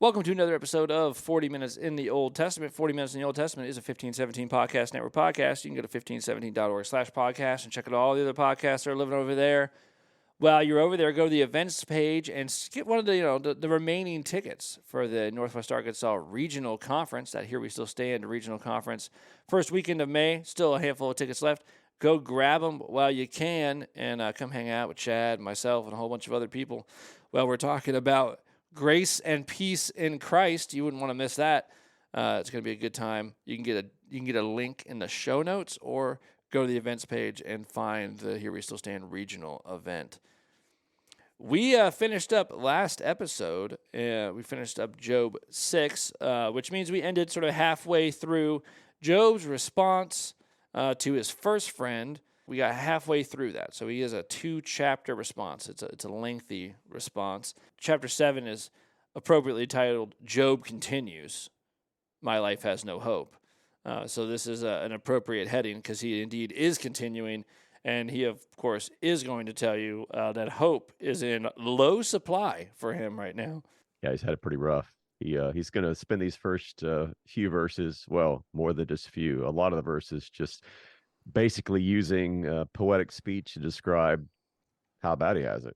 Welcome to another episode of 40 Minutes in the Old Testament. 40 Minutes in the Old Testament is a 1517 Podcast Network podcast. You can go to 1517.org/podcast and check out all the other podcasts that are living over there. While you're over there, go to the events page and get one of the remaining tickets for the Northwest Arkansas Regional Conference. That Here We Still Stand Regional Conference. First weekend of May, still a handful of tickets left. Go grab them while you can and come hang out with Chad, myself, and a whole bunch of other people while we're talking about grace and peace in Christ. You wouldn't want to miss that. It's going to be a good time. You can get a link in the show notes or go to the events page and find the Here We Still Stand regional event. We finished up last episode. We finished up Job 6, which means we ended sort of halfway through Job's response to his first friend. We got halfway through that. So he has a 2-chapter response. It's a lengthy response. Chapter 7 is appropriately titled, Job Continues. My life has no hope. So this is an appropriate heading because he indeed is continuing. And he, of course, is going to tell you that hope is in low supply for him right now. Yeah, he's had it pretty rough. He's going to spend these first few verses, well, more than just a few, a lot of the verses just basically using poetic speech to describe how bad he has it.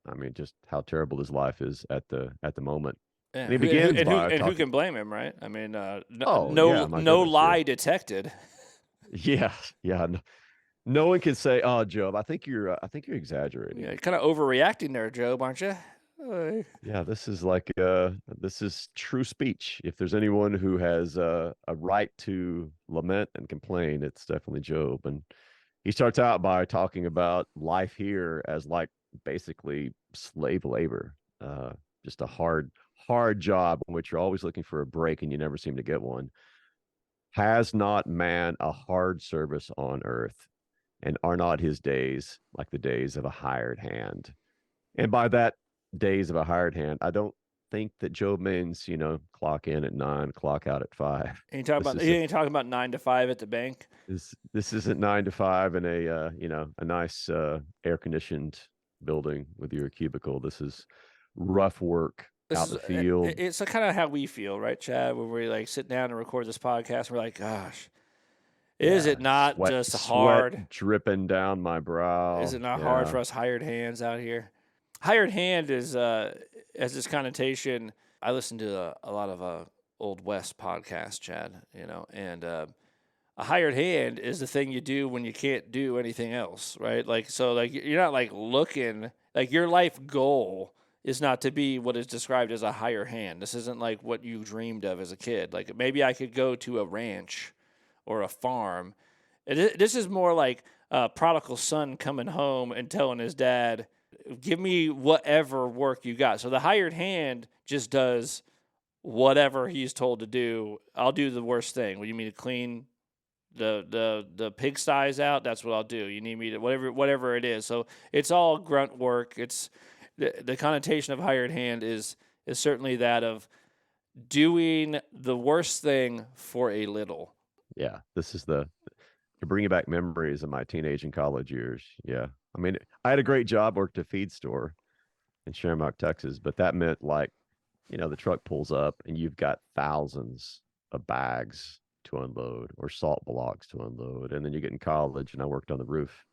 I mean, just how terrible his life is at the moment. Yeah. And he begins who can blame him, right? I mean, no lie detected. Yeah. No one can say, "Oh, Job, I think you're exaggerating." Yeah, you're kind of overreacting there, Job, aren't you? Yeah, this is true speech. If there's anyone who has a right to lament and complain, it's definitely Job. And he starts out by talking about life here as like basically slave labor, just a hard job in which you're always looking for a break and you never seem to get one. Has not man a hard service on earth, and are not his days like the days of a hired hand? And by that, days of a hired hand, I don't think that Job means, clock in at 9, clock out at 5. He ain't talking about 9 to 5 at the bank. This isn't 9 to 5 in a nice air conditioned building with your cubicle. This is rough work out in the field. It's kind of how we feel, right, Chad? When we like sit down and record this podcast, we're like, gosh, is it not just hard? Sweat dripping down my brow. Is it not hard for us hired hands out here? Hired hand has this connotation. I listen to a lot of Old West podcasts, Chad, and a hired hand is the thing you do when you can't do anything else, right? You're not like looking, like your life goal is not to be what is described as a hired hand. This isn't like what you dreamed of as a kid. Like maybe I could go to a ranch or a farm. This is more like a prodigal son coming home and telling his dad, give me whatever work you got. So the hired hand just does whatever he's told to do. I'll do the worst thing. What do you mean to clean the pigsties out? That's what I'll do. You need me to whatever it is. So it's all grunt work. It's the connotation of hired hand is certainly that of doing the worst thing for a little. Yeah, this is to bring back memories of my teenage and college years. Yeah. I mean, I had a great job, worked at a feed store in Shamrock, Texas, but that meant the truck pulls up and you've got thousands of bags to unload or salt blocks to unload. And then you get in college and I worked on the roof.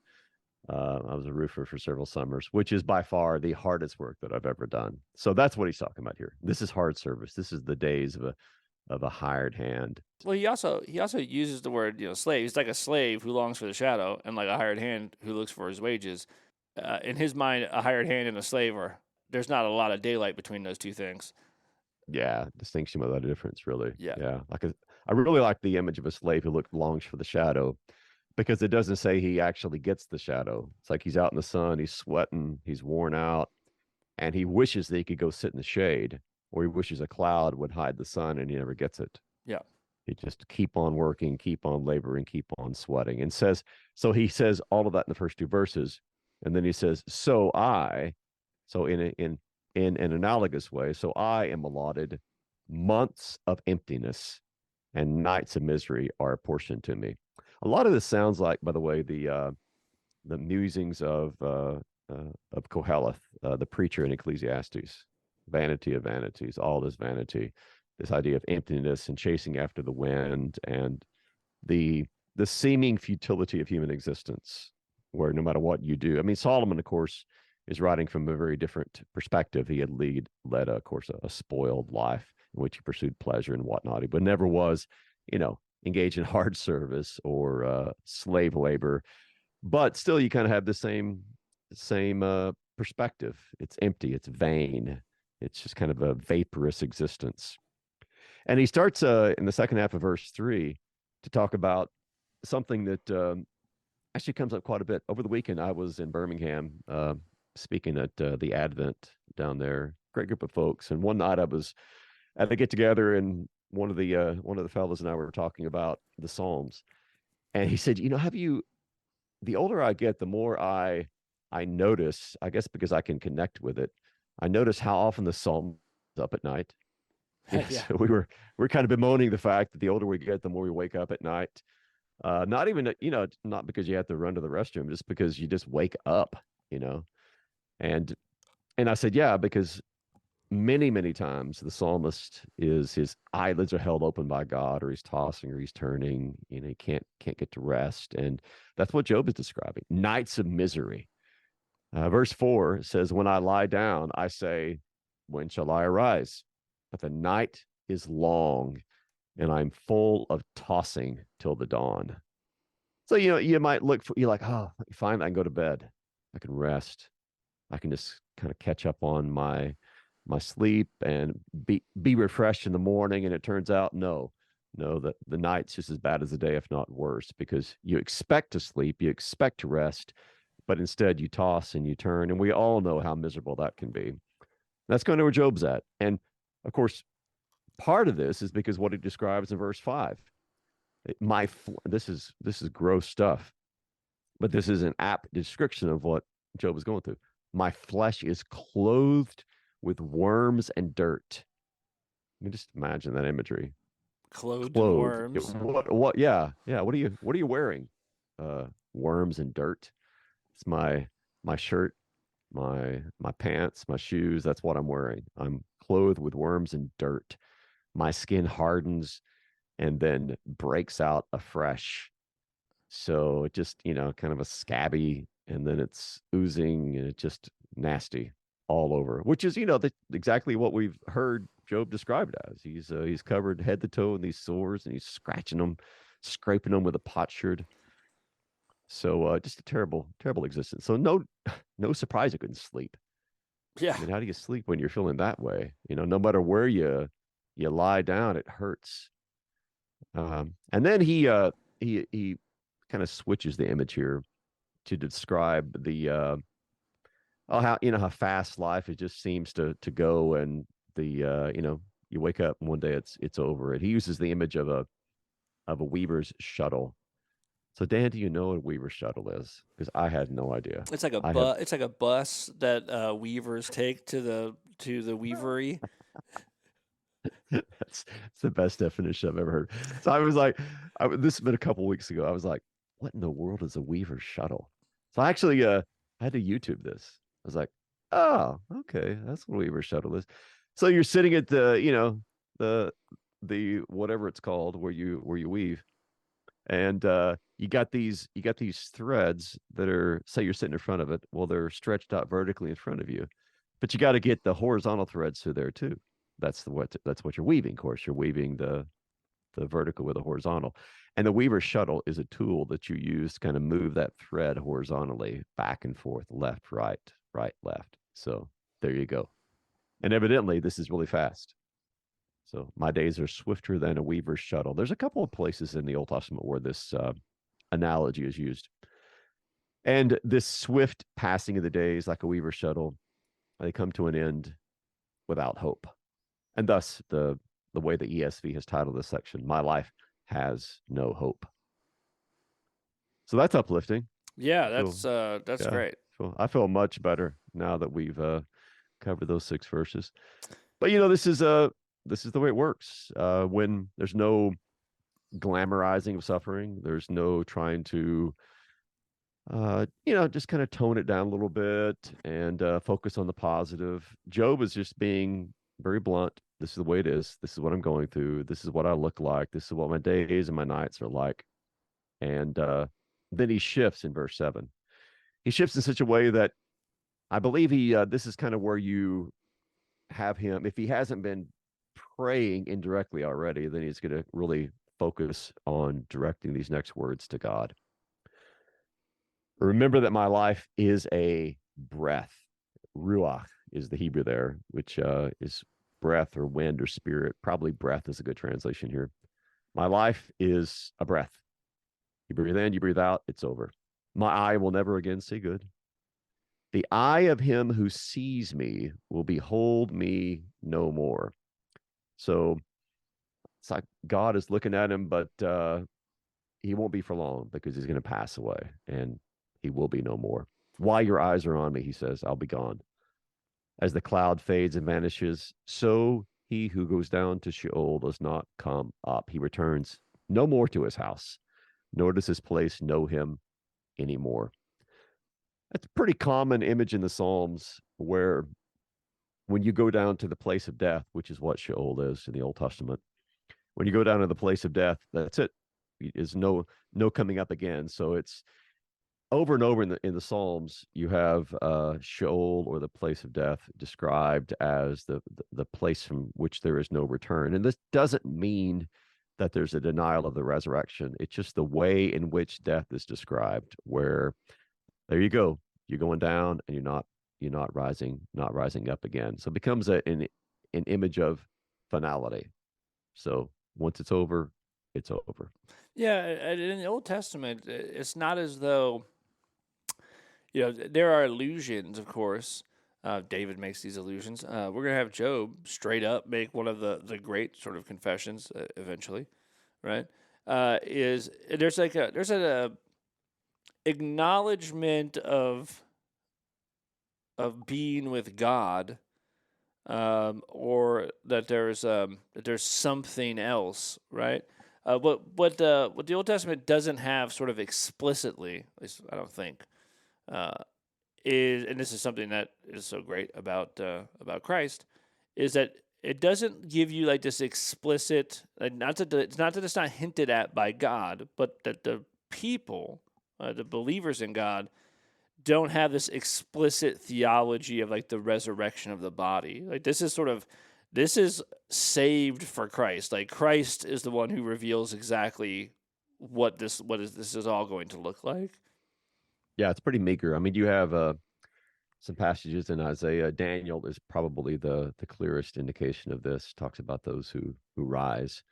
I was a roofer for several summers, which is by far the hardest work that I've ever done. So that's what he's talking about here. This is hard service. This is the days of a hired hand. Well, he also uses the word, slave. He's like a slave who longs for the shadow, and like a hired hand who looks for his wages. In his mind, a hired hand and a slave there's not a lot of daylight between those two things. Yeah, distinction without a difference, really. Yeah. I really like the image of a slave who longs for the shadow, because it doesn't say he actually gets the shadow. It's like he's out in the sun, he's sweating, he's worn out, and he wishes that he could go sit in the shade, or he wishes a cloud would hide the sun, and he never gets it. Yeah. He just keep on working, keep on laboring, keep on sweating. And he says all of that in the first 2 verses. And then he says, so in an analogous way, so I am allotted months of emptiness and nights of misery are apportioned to me. A lot of this sounds like, by the way, the musings of Koheleth, the preacher in Ecclesiastes. vanity of vanities, all this vanity, this idea of emptiness and chasing after the wind, and the the seeming futility of human existence, where no matter what you do, I mean, Solomon, of course, is writing from a very different perspective. He had led, of course, a spoiled life in which he pursued pleasure and whatnot, but never was, engaged in hard service or slave labor. But still, you kind of have the same perspective. It's empty. It's vain. It's just kind of a vaporous existence. And he starts in the second half of verse 3 to talk about something that actually comes up quite a bit. Over the weekend, I was in Birmingham speaking at the Advent down there. Great group of folks. And one night I was at a get together, and one of the fellows and I were talking about the Psalms. And he said, the older I get, the more I notice, I guess because I can connect with it, I notice how often the Psalm is up at night. Yeah. So we're kind of bemoaning the fact that the older we get, the more we wake up at night. Not even, not because you have to run to the restroom, just because you just wake up, And I said, yeah, because many, many times the psalmist his eyelids are held open by God, or he's tossing or he's turning, he can't get to rest. And that's what Job is describing. Nights of misery. Verse 4 says, when I lie down, I say, when shall I arise? But the night is long, and I'm full of tossing till the dawn. So, you might you're like, oh, fine, I can go to bed. I can rest. I can just kind of catch up on my sleep and be refreshed in the morning. And it turns out, no, that the night's just as bad as the day, if not worse, because you expect to sleep, you expect to rest, but instead you toss and you turn. And we all know how miserable that can be. That's kind of where Job's at. And of course, part of this is because what he describes in verse 5. This is gross stuff, but this is an apt description of what Job is going through. My flesh is clothed with worms and dirt. Let me just imagine that imagery. Clothed in worms. What? Yeah. What are you wearing? Worms and dirt. It's my shirt, my pants, my shoes. That's what I'm wearing. I'm clothed with worms and dirt. My skin hardens and then breaks out afresh. So it just, kind of a scabby, and then it's oozing, and it's just nasty all over, which is, exactly what we've heard Job described as. He's covered head to toe in these sores, and he's scratching them, scraping them with a potsherd. So just a terrible, terrible existence. So no surprise I couldn't sleep. Yeah. I mean, how do you sleep when you're feeling that way? No matter where you lie down, it hurts. And then he kind of switches the image here to describe the how fast life it just seems to go, and you wake up and one day it's over. And he uses the image of a weaver's shuttle. So Dan, do you know what a weaver's shuttle is? Because I had no idea. It's like it's like a bus that weavers take to the weavery. That's the best definition I've ever heard. So I was like, this has been a couple weeks ago. I was like, what in the world is a weaver's shuttle? So I actually I had to YouTube this. I was like, oh, okay, that's what a weaver's shuttle is. So you're sitting at the whatever it's called where you weave, and you got these threads that are, say you're sitting in front of it. Well, they're stretched out vertically in front of you, but you got to get the horizontal threads through there too. That's what you're weaving. Of course, you're weaving the vertical with the horizontal. And the weaver's shuttle is a tool that you use to kind of move that thread horizontally back and forth, left, right, left. So there you go. And evidently, this is really fast. So my days are swifter than a weaver's shuttle. There's a couple of places in the Old Testament where this analogy is used. And this swift passing of the days, like a weaver's shuttle, they come to an end without hope. And thus, the way the ESV has titled this section, My Life Has No Hope. So that's uplifting. Yeah, that's great. I feel much better now that we've covered those 6 verses. But this is the way it works. When there's no glamorizing of suffering, there's no trying to just kind of tone it down a little bit and focus on the positive. Job is just being very blunt. This is the way it is. This is what I'm going through. This is what I look like. This is what my days and my nights are like. And then he shifts in verse 7. He shifts in such a way that I believe this is kind of where you have him, if he hasn't been praying indirectly already, then he's going to really focus on directing these next words to God. Remember that my life is a breath. Ruach is the Hebrew there, which is breath or wind or spirit. Probably breath is a good translation here. My life is a breath. You breathe in, you breathe out, it's over. My eye will never again see good. The eye of him who sees me will behold me no more. So it's like God is looking at him, but he won't be for long because he's going to pass away and he will be no more. While your eyes are on me, he says, I'll be gone. As the cloud fades and vanishes, so he who goes down to Sheol does not come up. He returns no more to his house, nor does his place know him anymore. That's a pretty common image in the Psalms where when you go down to the place of death, which is what Sheol is in the Old Testament, when you go down to the place of death, that's it. Is no coming up again. So it's over and over in the Psalms, you have Sheol, or the place of death, described as the place from which there is no return. And this doesn't mean that there's a denial of the resurrection. It's just the way in which death is described, where there you go, you're going down and you're not rising up again. So it becomes an image of finality. So once it's over, it's over. Yeah, and in the Old Testament, it's not as though, there are illusions, of course. David makes these illusions. We're going to have Job straight up make one of the great sort of confessions eventually, right? There's an acknowledgement of being with God, or that there's something else, right? What the Old Testament doesn't have sort of explicitly, at least I don't think, and this is something that is so great about Christ, is that it doesn't give you like this explicit, it's not that it's not hinted at by God, but that the people, the believers in God, don't have this explicit theology of like the resurrection of the body. Like this is saved for Christ. Like Christ is the one who reveals exactly what this is all going to look like. Yeah, it's pretty meager. I mean, you have some passages in Isaiah. Daniel is probably the clearest indication of this. Talks about those who rise.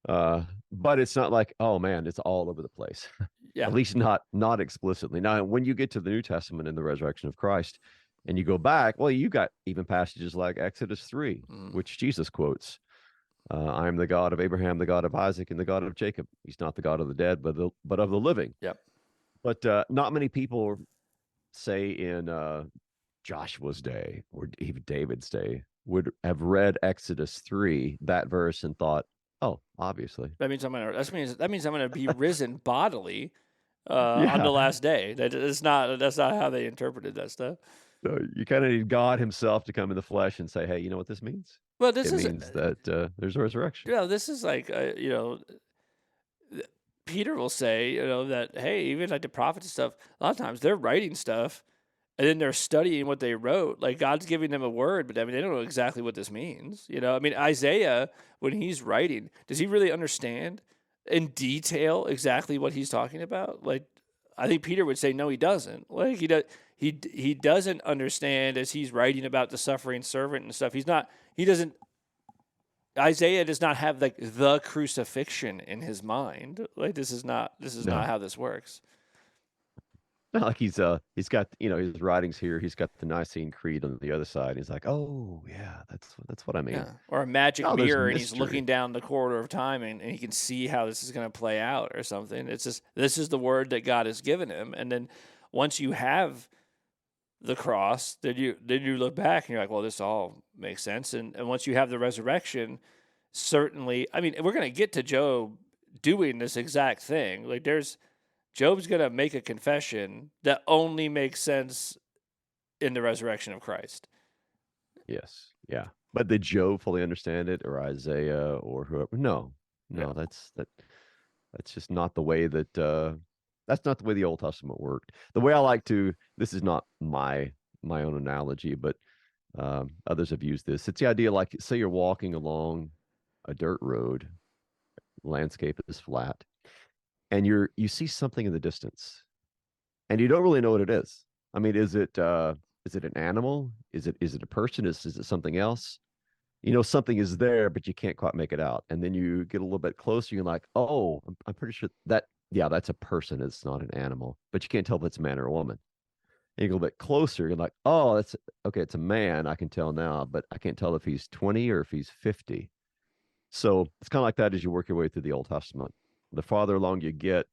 But it's not like, oh man, it's all over the place. Yeah. At least not explicitly. Now, when you get to the New Testament and the resurrection of Christ, and you go back, well, you got even passages like Exodus 3, which Jesus quotes. I am the God of Abraham, the God of Isaac, and the God of Jacob. He's not the God of the dead, but of the living. Yep. But not many people say in Joshua's day or even David's day would have read Exodus 3, that verse, and thought, oh, obviously. That means I'm gonna be risen bodily on Yeah. the last day. That's not how they interpreted that stuff. So you kind of need God himself to come in the flesh and say, hey, you know what this means? Well, It means that there's a resurrection. yeah, this is like Peter will say, that hey, even like the prophets and stuff, a lot of times they're writing stuff and then they're studying what they wrote. Like God's giving them a word, but I mean they don't know exactly what this means. I mean Isaiah, when he's writing, does he really understand in detail exactly what he's talking about? Like I think Peter would say no, he doesn't. Like he doesn't understand as he's writing about the suffering servant and stuff. Isaiah does not have like the crucifixion in his mind. Like this is not No. how this works. Not like he's got his writings here. He's got the Nicene Creed on the other side. He's like, oh yeah, that's what I mean. Yeah. Or a magic No, there's mirror and he's mystery. looking down the corridor of time and he can see how this is going to play out or something. It's just this is the word that God has given him. And then once you have the cross, then you look back and you're like, well, this all makes sense. And once you have the resurrection, certainly, I mean, we're going to get to Job doing this exact thing. Like there's Job's going to make a confession that only makes sense in the resurrection of Christ. Yes. Yeah. But did Job fully understand it, or Isaiah, or whoever? No. Yeah. That's just not the way that's not the way the Old Testament worked. The way I like to, this is not my own analogy, but others have used this. It's the idea, like, say you're walking along a dirt road, landscape is flat, and you see something in the distance, and you don't really know what it is. I mean, is it an animal? Is it a person? Is it something else? You know, something is there, but you can't quite make it out. And then you get a little bit closer, you're like, oh, I'm pretty sure that, yeah, that's a person. It's not an animal, but you can't tell if it's a man or a woman. And you go a bit closer, you're like, oh, that's okay. It's a man. I can tell now, but I can't tell if he's 20 or if he's 50. So it's kind of like that as you work your way through the Old Testament. The farther along you get,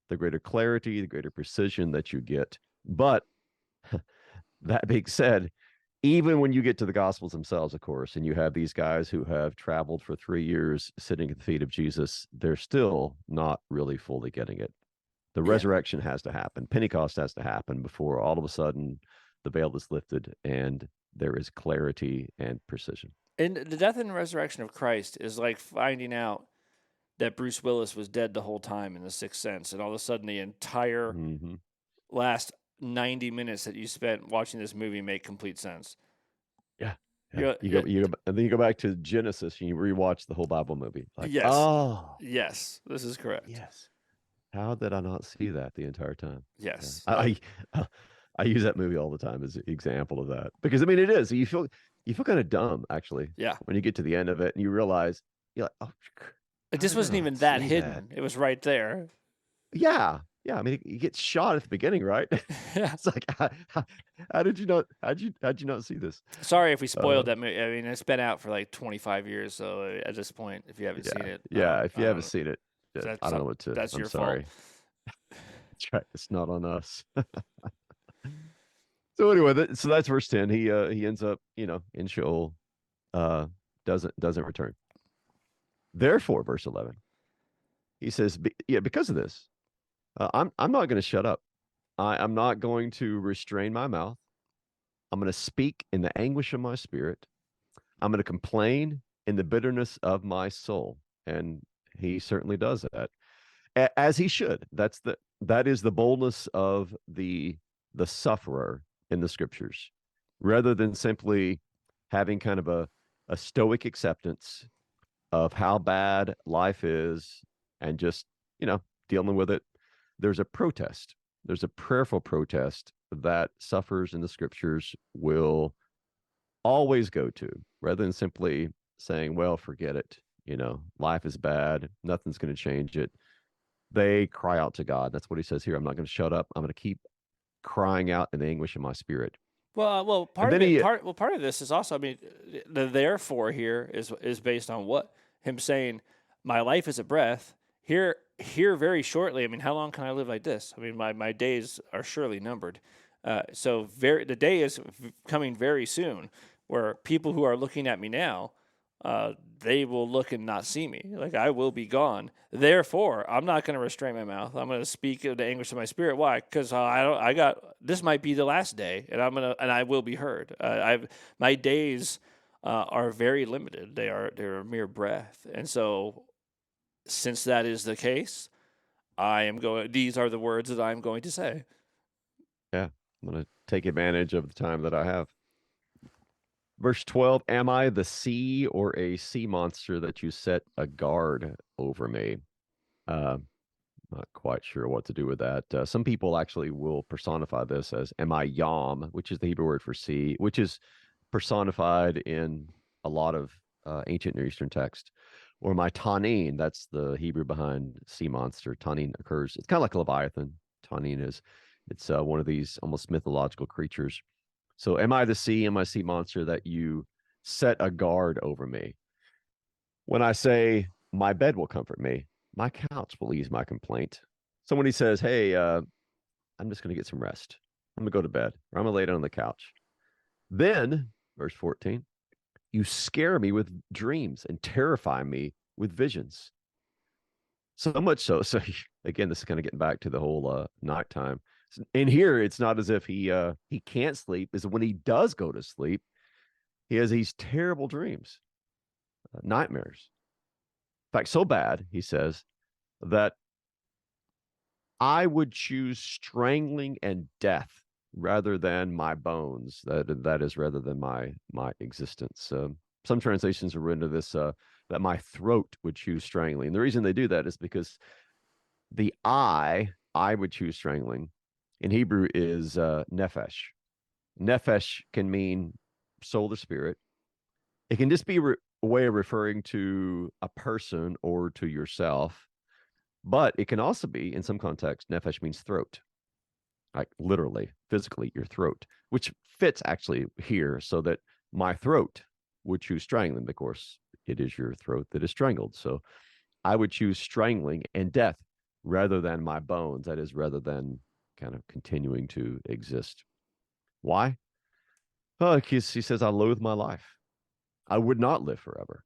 the greater clarity, the greater precision that you get. But that being said, even when you get to the Gospels themselves, of course, and you have these guys who have traveled for 3 years sitting at the feet of Jesus, they're still not really fully getting it. The Yeah. resurrection has to happen. Pentecost has to happen before all of a sudden the veil is lifted and there is clarity and precision. And the death and resurrection of Christ is like finding out that Bruce Willis was dead the whole time in The Sixth Sense, and all of a sudden the entire Mm-hmm. last 90 minutes that you spent watching this movie make complete sense. Yeah. Yeah. You're, And then you go back to Genesis and you rewatch the whole Bible movie. Like, yes, oh, yes, this is correct. yes. How did I not see that the entire time? Yeah. Yes, I use that movie all the time as an example of that, because I mean it is. You feel kind of dumb actually yeah. when you get to the end of it and you realize you're like, oh, It how just did I wasn't not even that see hidden. It was right there. Yeah, yeah. I mean, he gets shot at the beginning, right? Yeah. It's like, how did you not? How'd you not see this? Sorry if we spoiled that movie. I mean, it's been out for like 25 years, so at this point, if you haven't Yeah, seen it, yeah. If you haven't um, seen it, I don't know what to. that's I'm your sorry. fault. That's right. It's not on us. So anyway, so that's verse 10. He ends up, in Sheol, uh, doesn't return. Therefore, verse 11, he says, yeah, because of this, I'm not going to shut up. I'm not going to restrain my mouth. I'm going to speak in the anguish of my spirit. I'm going to complain in the bitterness of my soul. And he certainly does that, as he should. That is the boldness of the sufferer in the scriptures, rather than simply having kind of a stoic acceptance of how bad life is and just, dealing with it. There's a protest. There's a prayerful protest that sufferers in the scriptures will always go to, rather than simply saying, well, forget it. Life is bad. Nothing's going to change it. They cry out to God. That's what he says here. I'm not going to shut up. I'm going to keep crying out in the anguish of my spirit. Well, And part of then it, part of this is also, I mean, the therefore here is based on what him saying, my life is a breath. Here, very shortly. I mean, how long can I live like this? I mean, my days are surely numbered. So the day is coming very soon, where people who are looking at me now, they will look and not see me. Like, I will be gone. Therefore, I'm not going to restrain my mouth. I'm going to speak of the anguish of my spirit. Why? Because this might be the last day, and I will be heard. My days are very limited. They're a mere breath, and so since that is the case, these are the words that I'm going to say. Yeah, I'm going to take advantage of the time that I have. Verse 12, am I the sea or a sea monster that you set a guard over me? Not quite sure what to do with that. Some people actually will personify this as, am I Yam, which is the Hebrew word for sea, which is personified in a lot of ancient Near Eastern text. Or my Tanin, that's the Hebrew behind sea monster. Tanin occurs, it's kind of like a Leviathan. Tanin it's one of these almost mythological creatures. So am I the sea, am I sea monster that you set a guard over me? When I say my bed will comfort me, my couch will ease my complaint. So when he says, hey, I'm just going to get some rest. I'm going to go to bed, or I'm going to lay down on the couch. Then, verse 14, you scare me with dreams and terrify me with visions. So much so. So again, this is kind of getting back to the whole nighttime. In here, it's not as if he can't sleep. Is when he does go to sleep, he has these terrible dreams, nightmares. In fact, so bad, he says, that I would choose strangling and death rather than my bones. That is rather than my existence. Some translations are written this that my throat would choose strangling. And the reason they do that is because the I would choose strangling in Hebrew is nefesh. Nefesh can mean soul or spirit. It can just be a way of referring to a person or to yourself, but it can also be, in some context, nefesh means throat, like literally, physically, your throat, which fits actually here, so that my throat would choose strangling. Of course, it is your throat that is strangled. So I would choose strangling and death rather than my bones. That is, rather than kind of continuing to exist. Why? Oh, he says, I loathe my life. I would not live forever.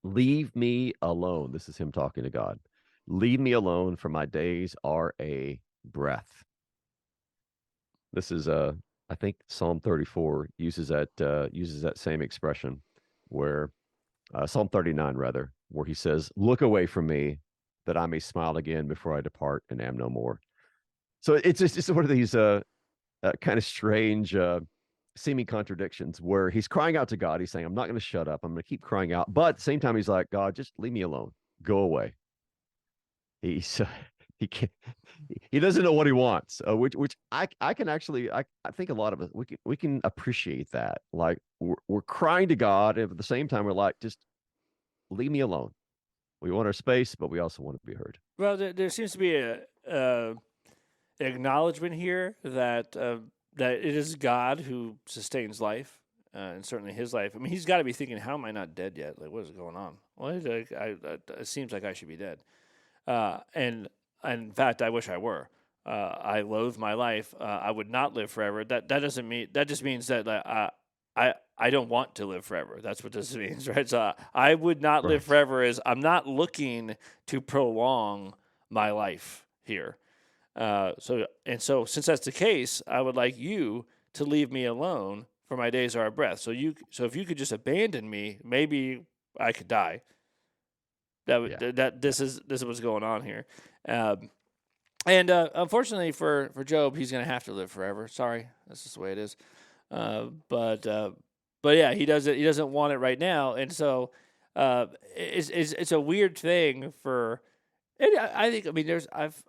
Leave me alone. This is him talking to God. Leave me alone, for my days are a breath. This is I think Psalm 34 uses that same expression, where Psalm 39 rather, where he says, "Look away from me, that I may smile again before I depart and am no more." So it's one of these kind of strange seeming contradictions, where he's crying out to God. He's saying, "I'm not going to shut up. I'm going to keep crying out," but at the same time, he's like, "God, just leave me alone. Go away." He's he can't. He doesn't know what he wants, which I can actually I think a lot of us we can appreciate that. Like we're crying to God, and at the same time we're like, just leave me alone. We want our space, but we also want to be heard. Well, there seems to be a acknowledgement here that that it is God who sustains life, and certainly His life. I mean, He's got to be thinking, "How am I not dead yet? Like, what is going on? Well, it seems like I should be dead." And in fact, I wish I were. I loathe my life. I would not live forever. That doesn't mean that just means that I don't want to live forever. That's what this means, right? So I would not live Right. forever. Is I'm not looking to prolong my life here. So since that's the case, I would like you to leave me alone, for my days are a breath. So if you could just abandon me, maybe I could die. Yeah. This is what's going on here. Um, and unfortunately for Job, he's going to have to live forever. Sorry, that's just the way it is. But yeah, he doesn't want it right now, and so it's a weird thing for. And I think, I mean,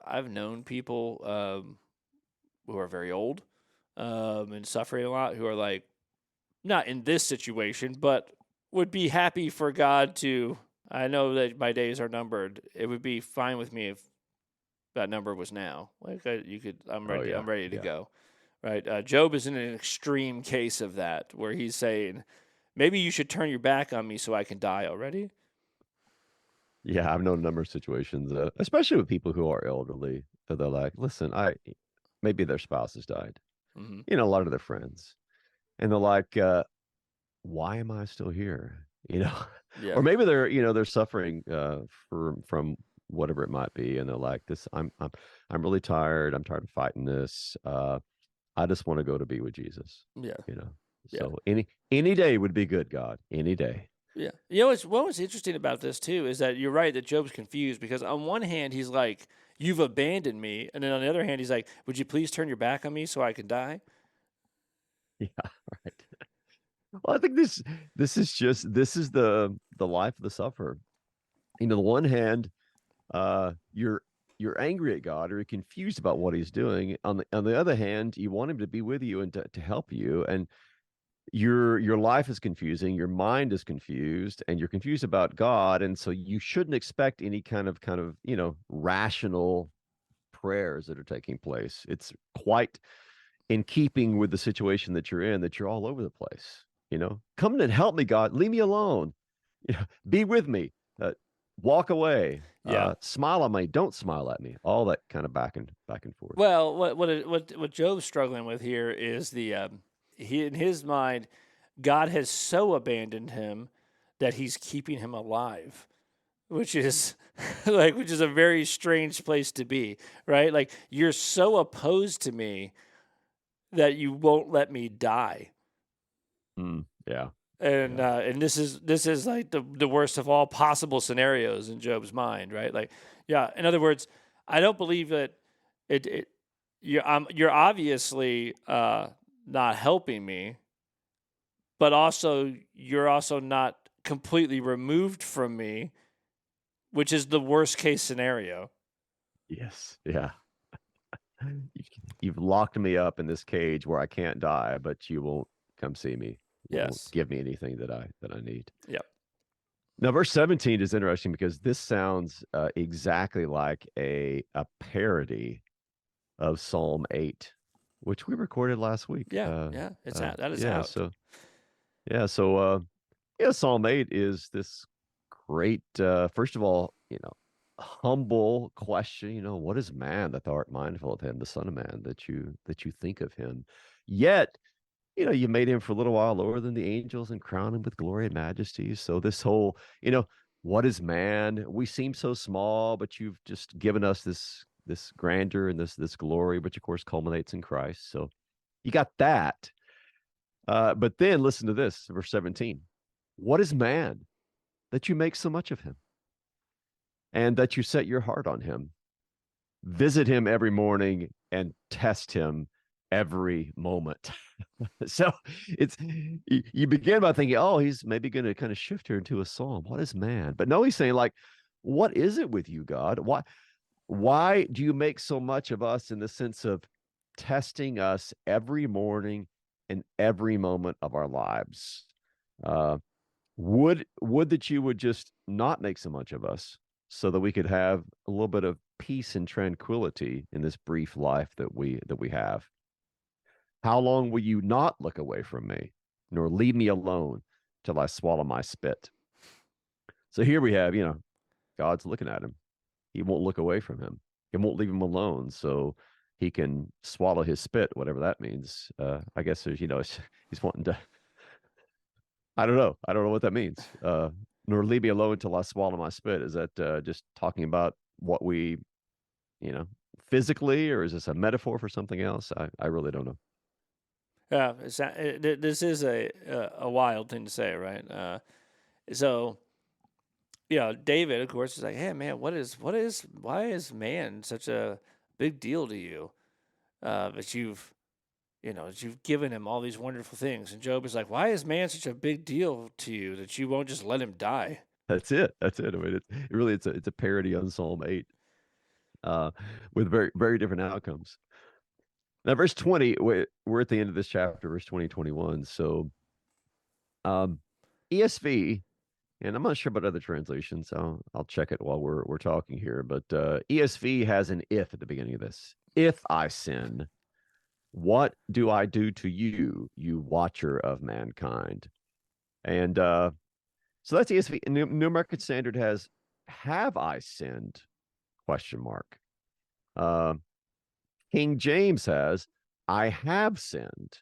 I've known people who are very old and suffering a lot, who are like, not in this situation, but would be happy for God to. I know that my days are numbered. It would be fine with me if that number was now. Like you could, I'm Oh ready. yeah. I'm ready to Yeah. go. Right. Job is in an extreme case of that, where he's saying, maybe you should turn your back on me so I can die already. Yeah. I've known a number of situations, especially with people who are elderly. That they're like, listen, I maybe their spouse has died. Hmm. A lot of their friends, and they're like, why am I still here? Yeah. Or maybe they're suffering from whatever it might be, and they're like, this, I'm really tired. I'm tired of fighting this. I just want to go to be with Jesus. Yeah. You know, Yeah. so any day would be good, God. Any day. Yeah. What was interesting about this too is that you're right that Job's confused, because on one hand he's like, "You've abandoned me," and then on the other hand he's like, "Would you please turn your back on me so I can die?" Yeah, right. Well, I think this is the life of the sufferer. The one hand, you're angry at God, or you're confused about what He's doing. On the other hand, you want Him to be with you and to help you, and your life is confusing, your mind is confused, and you're confused about God, and so you shouldn't expect any kind of rational prayers that are taking place. It's quite in keeping with the situation that you're in, that you're all over the place. Come and help me, God. Leave me alone. Be with me. Walk away. Yeah. Smile at me. Don't smile at me. All that kind of back and forth. Well, what Job's struggling with here is he, in his mind, God has so abandoned him that He's keeping him alive. which is which is a very strange place to be, right? Like you're so opposed to me that you won't let me die. Yeah. And this is like the worst of all possible scenarios in Job's mind, right? Like, yeah. In other words, I don't believe that it you're obviously not helping me, but also you're also not completely removed from me, which is the worst case scenario. Yes. Yeah. You've locked me up in this cage where I can't die, but you won't come see me. You won't Yes. give me anything that I need. Yep. Now, verse 17 is interesting because this sounds exactly like a parody of Psalm 8, which we recorded last week. Yeah. Yeah. It's out. That is Yeah, out. so yeah, so yeah, Psalm 8 is this great first of all, humble question, what is man that thou art mindful of him, the son of man that you think of him. Yet you made him for a little while lower than the angels and crown him with glory and majesty. So this whole, what is man? We seem so small, but you've just given us this grandeur and this glory, which of course culminates in Christ. So you got that. But then listen to this, verse 17. What is man that you make so much of him, and that you set your heart on him? Visit him every morning and test him every moment. So it's you begin by thinking, oh, he's maybe going to kind of shift here into a psalm. What is man? But no, he's saying, like, what is it with you, God? Why do you make so much of us, in the sense of testing us every morning and every moment of our lives? Uh, would that you would just not make so much of us, so that we could have a little bit of peace and tranquility in this brief life that we have. How long will you not look away from me, nor leave me alone till I swallow my spit? So here we have, God's looking at him. He won't look away from him. He won't leave him alone, so he can swallow his spit, whatever that means. I guess there's, he's wanting to. I don't know. I don't know what that means. Nor leave me alone till I swallow my spit. Is that just talking about what we, you know, physically, or is this a metaphor for something else? I really don't know. Yeah. This is a wild thing to say, right? So David, of course, is like, hey man, why is man such a big deal to you? That you've given him all these wonderful things. And Job is like, why is man such a big deal to you that you won't just let him die? That's it. That's it. I mean, it's a parody on Psalm 8, uh, with very very different outcomes. Now, verse 20, we're at the end of this chapter, verse 20, 21. So, um, ESV, and I'm not sure about other translations. I'll check it while we're talking here. But ESV has an if at the beginning of this. If I sin, what do I do to you, you watcher of mankind? And so that's ESV. And New American Standard has, have I sinned? Question mark. Uh, King James has, I have sinned.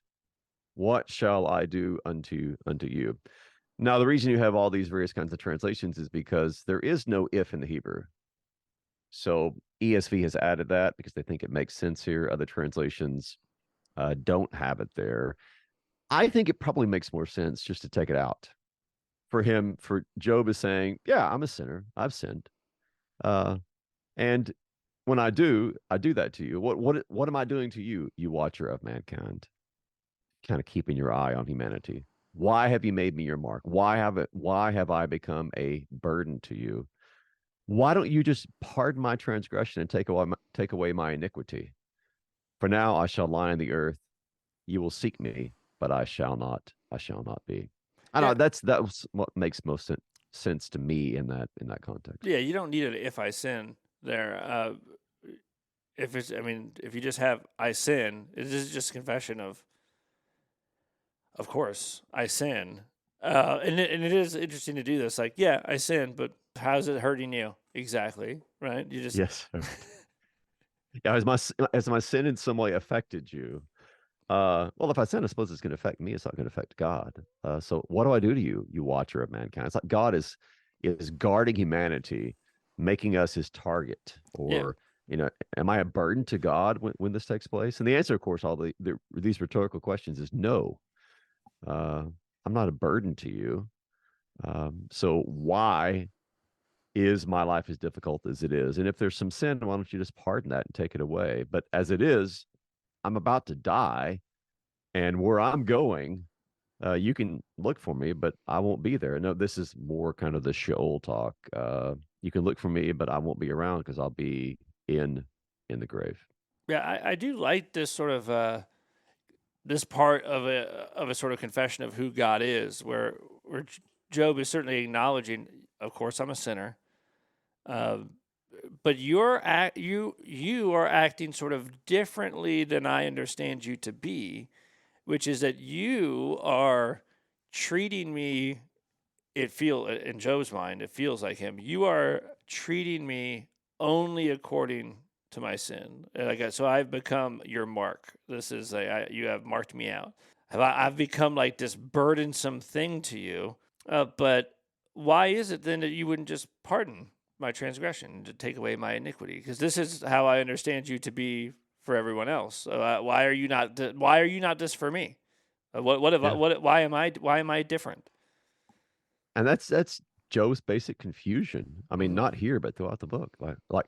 What shall I do unto you? Now, the reason you have all these various kinds of translations is because there is no if in the Hebrew. So ESV has added that because they think it makes sense here. Other translations don't have it there. I think it probably makes more sense just to take it out. For Job is saying, yeah, I'm a sinner. I've sinned. And when I do that to you. What am I doing to you, you watcher of mankind? Kind of keeping your eye on humanity. Why have you made me your mark? Why have I become a burden to you? Why don't you just pardon my transgression and take away my iniquity? For now I shall lie in the earth. You will seek me, but I shall not be. I Yeah. know that's what makes most sense to me in that context. Yeah. You don't need an if I sin there. If you just have I sin, it is just a confession of course, I sin. And it is interesting to do this. Like, yeah, I sin, but how's it hurting you? Exactly. Right. You just, Yes. Yeah, has my sin in some way affected you? Well, if I sin, I suppose it's going to affect me. It's not going to affect God. So what do I do to you, you watcher of mankind? It's like God is is guarding humanity, making us his target? Yeah. Or, am I a burden to God when this takes place? And the answer, of course, all these rhetorical questions is no. I'm not a burden to you. So why is my life as difficult as it is? And if there's some sin, why don't you just pardon that and take it away? But as it is, I'm about to die, and where I'm going, you can look for me, but I won't be there. No, this is more kind of the Sheol talk. You can look for me, but I won't be around because I'll be in the grave. Yeah, I do like this sort of this part of a sort of confession of who God is, where Job is certainly acknowledging, of course, I'm a sinner, uh, but you are acting sort of differently than I understand you to be, which is that you are treating me. In Job's mind, it feels like him. You are treating me only according to my sin. So I've become your mark. This is you have marked me out. I've become like this burdensome thing to you. But why is it then that you wouldn't just pardon my transgression to take away my iniquity? Because this is how I understand you to be for everyone else. Why are you not? Why are you not this for me? Yeah. Why am I different? And that's Joe's basic confusion. I mean, Mm-hmm. not here, but throughout the book. Like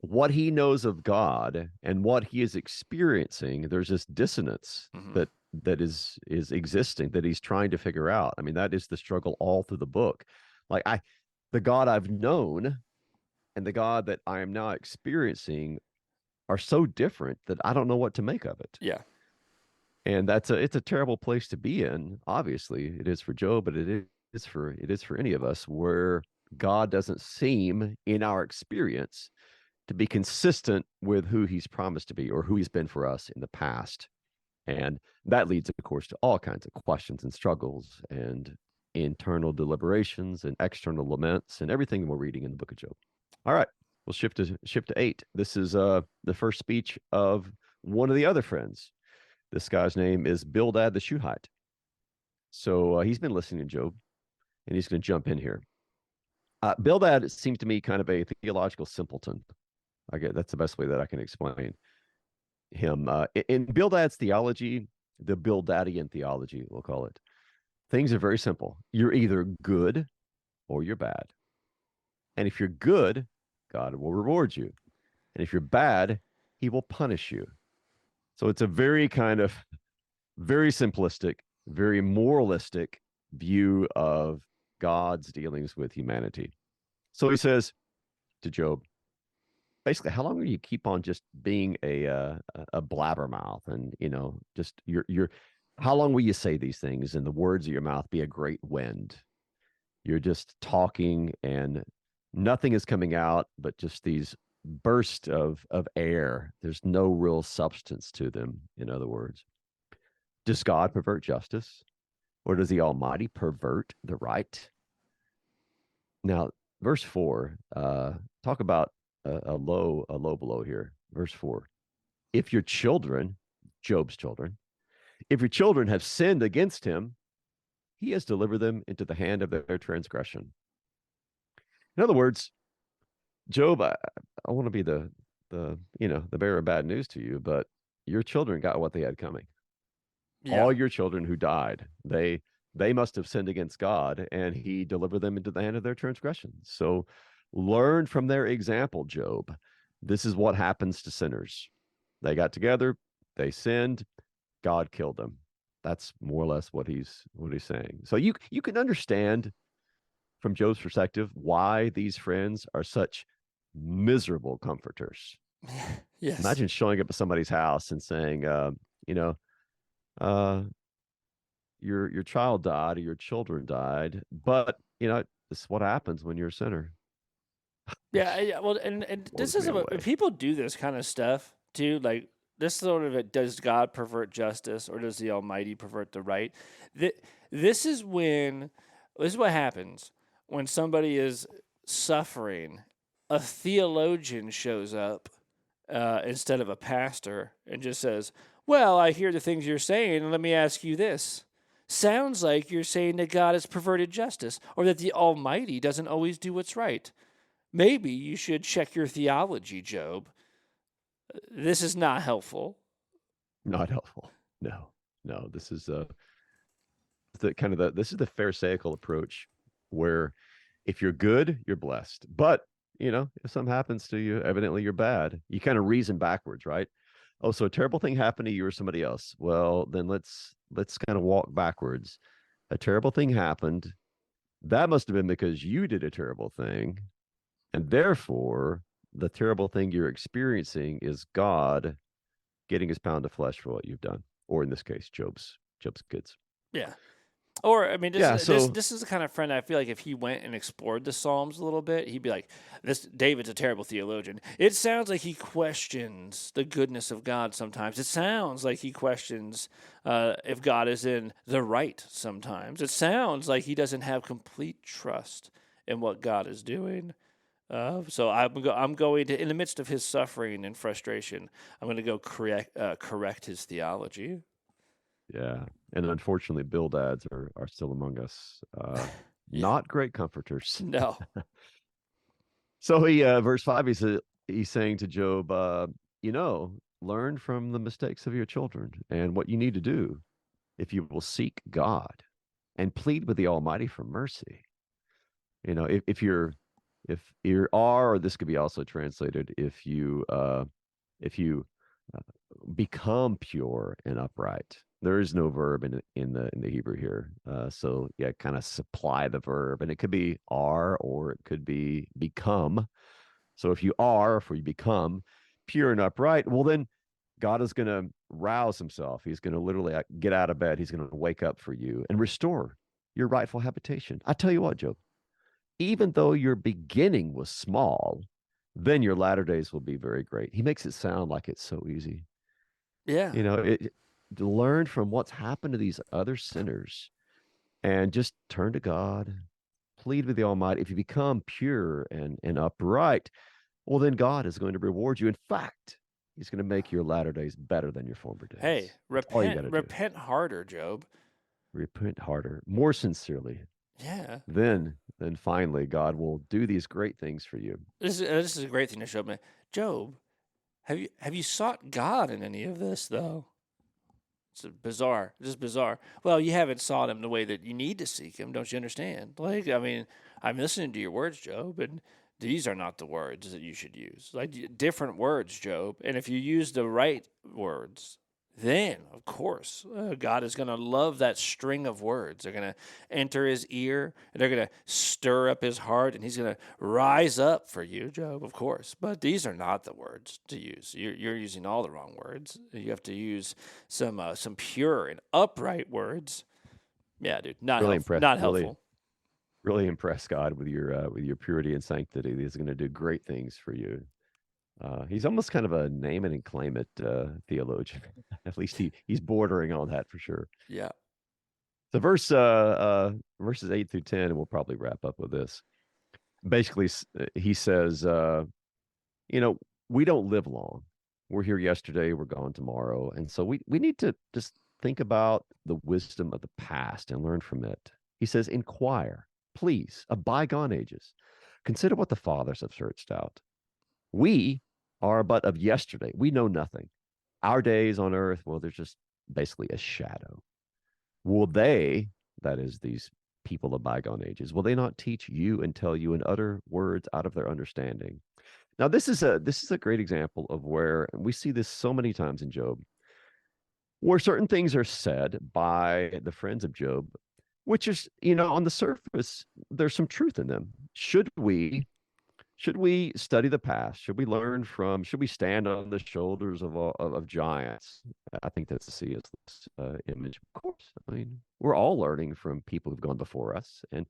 what he knows of God and what he is experiencing, there's this dissonance Mm-hmm. that is existing that he's trying to figure out. I mean, that is the struggle all through the book. Like the God I've known and the God that I am now experiencing are so different that I don't know what to make of it. Yeah. And it's a terrible place to be in. Obviously, it is for Job, but it is for any of us where God doesn't seem in our experience to be consistent with who he's promised to be or who he's been for us in the past. And that leads, of course, to all kinds of questions and struggles and internal deliberations and external laments and everything we're reading in the book of Job. All right, we'll shift to 8. This is the first speech of one of the other friends. This guy's name is Bildad the Shuhite. So he's been listening to Job, and he's going to jump in here. Bildad seems to me kind of a theological simpleton. I get that's the best way that I can explain him. In Bildad's theology, the Bildadian theology, we'll call it, things are very simple. You're either good or you're bad. And if you're good, God will reward you. And if you're bad, he will punish you. So it's a very kind of very simplistic, very moralistic view of God's dealings with humanity. So he says to Job, basically, how long will you keep on just being a blabbermouth and just you're how long will you say these things and the words of your mouth be a great wind? You're just talking and nothing is coming out but just these bursts of air. There's no real substance to them, in other words. Does God pervert justice? Or does the Almighty pervert the right? Now, verse 4, talk about a low blow here. Verse 4. If your children, Job's children, if your children have sinned against him, he has delivered them into the hand of their transgression. In other words, Job, I want to be the bearer of bad news to you, but your children got what they had coming. Yeah. All your children who died, they must have sinned against God, and he delivered them into the hand of their transgressions. So learn from their example, Job. This is what happens to sinners. They got together, they sinned, God killed them. That's more or less what he's saying. So you can understand from Job's perspective why these friends are such miserable comforters. Yes. Imagine showing up at somebody's house and saying, uh, your child died or your children died, but this is what happens when you're a sinner. Yeah. Yeah. Well, and this Blows is me about away. people do this kind of stuff too. Like this sort of does God pervert justice or does the Almighty pervert the right? This is what happens when somebody is suffering. A theologian shows up instead of a pastor and just says, "Well, I hear the things you're saying, and let me ask you this." Sounds like you're saying that God has perverted justice or that the Almighty doesn't always do what's right. Maybe you should check your theology, Job. This is not helpful. Not helpful. No, no. This is this is the Pharisaical approach, where if you're good, you're blessed. But if something happens to you, evidently you're bad. You kind of reason backwards, right? Oh, so a terrible thing happened to you or somebody else. Well, then let's kind of walk backwards. A terrible thing happened. That must have been because you did a terrible thing. And therefore, the terrible thing you're experiencing is God getting his pound of flesh for what you've done. Or in this case, Job's kids. Yeah. Or I mean, Yeah, so this is the kind of friend I feel like if he went and explored the Psalms a little bit, he'd be like, "This David's a terrible theologian." It sounds like he questions the goodness of God sometimes. It sounds like he questions if God is in the right sometimes. It sounds like he doesn't have complete trust in what God is doing. So I'm going to, in the midst of his suffering and frustration, I'm going to go correct his theology. yeah. And unfortunately, Bildads are still among us. Yeah. Not great comforters. No. So verse 5, he's saying to Job, learn from the mistakes of your children and what you need to do if you will seek God and plead with the Almighty for mercy. If you are, or this could be also translated, if you uh, become pure and upright. There is no verb in the Hebrew here, so yeah, kind of supply the verb, and it could be are or it could be become. So if you are, if you become pure and upright, well then God is going to rouse himself. He's going to literally get out of bed. He's going to wake up for you and restore your rightful habitation. I tell you what, Job, even though your beginning was small, then your latter days will be very great. He makes it sound like it's so easy. Yeah. To learn from what's happened to these other sinners and just turn to God, plead with the Almighty. If you become pure and upright, well, then God is going to reward you. In fact, he's going to make your latter days better than your former days. Hey, That's all you got to do. repent harder, Job. Repent harder, more sincerely. Yeah. Then finally, God will do these great things for you. This is a great thing to show me. Job, have you sought God in any of this though? It's bizarre. Just bizarre. Well, you haven't sought him the way that you need to seek him, don't you understand? Like, I mean, I'm listening to your words, Job, and these are not the words that you should use. Like different words, Job. And if you use the right words, then of course God is going to love that string of words. They're going to enter his ear, and they're going to stir up his heart, and he's going to rise up for you, Job, of course. But these are not the words to use. You're using all the wrong words. You have to use some pure and upright words. Yeah, dude, not Really helpful. impressed. Not Really, helpful. really impress God with your purity and sanctity. He's going to do great things for you. He's almost kind of a name it and claim it theologian. At least he's bordering on that for sure. Yeah. The verses 8 through 10, and we'll probably wrap up with this. Basically, he says, we don't live long. We're here yesterday, we're gone tomorrow, and so we need to just think about the wisdom of the past and learn from it. He says, inquire, please, of bygone ages. Consider what the fathers have searched out. We are but of yesterday. We know nothing. Our days on earth, well, they're just basically a shadow. Will they, that is, these people of bygone ages, will they not teach you and tell you and utter words out of their understanding? Now, this is a great example of where, and we see this so many times in Job, where certain things are said by the friends of Job, which is, on the surface, there's some truth in them. Should we study the past? Should we stand on the shoulders of giants? I think that's the C.S. Image. Of course. I mean, we're all learning from people who've gone before us, and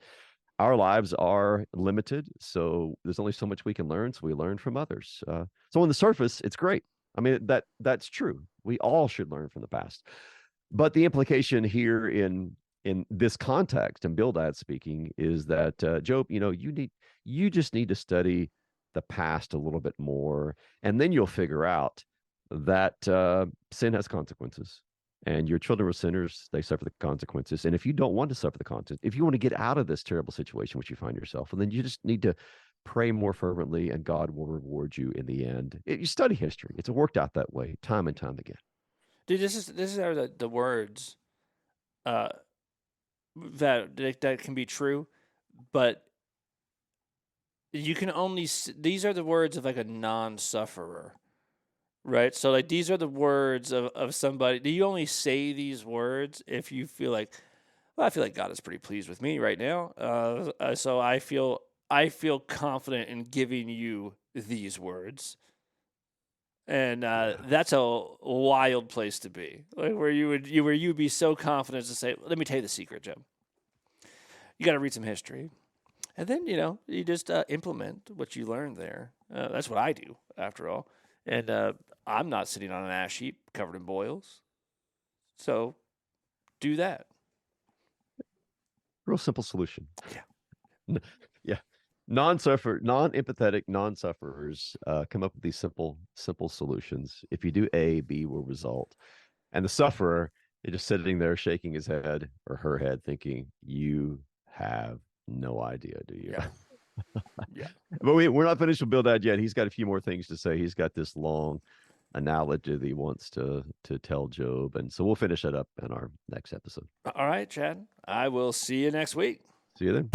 our lives are limited. So there's only so much we can learn. So we learn from others. So on the surface, it's great. I mean, that's true. We all should learn from the past. But the implication here in this context, and Bildad speaking, is that Job, you just need to study the past a little bit more, and then you'll figure out that sin has consequences. And your children were sinners, they suffer the consequences. And if you don't want to suffer the consequences, if you want to get out of this terrible situation which you find yourself, and then you just need to pray more fervently, and God will reward you in the end. You study history; it's worked out that way time and time again. Dude, this is how the words uh, that can be true, but you can only these are the words of like a non-sufferer, right? So like these are the words of somebody. Do you only say these words if you feel like, well, I feel like God is pretty pleased with me right now, so I feel confident in giving you these words. And that's a wild place to be, like where you would be so confident to say, "Let me tell you the secret, Jim. You got to read some history, and then you just implement what you learned there. That's what I do, after all. And I'm not sitting on an ash heap covered in boils, so do that. Real simple solution. Yeah. Yeah. Non-empathetic, non-sufferers come up with these simple solutions. If you do A, B will result. And the sufferer is just sitting there shaking his head or her head thinking, you have no idea, do you? Yeah. Yeah. But we're not finished with Bildad yet. He's got a few more things to say. He's got this long analogy that he wants to tell Job. And so we'll finish that up in our next episode. All right, Chad. I will see you next week. See you then.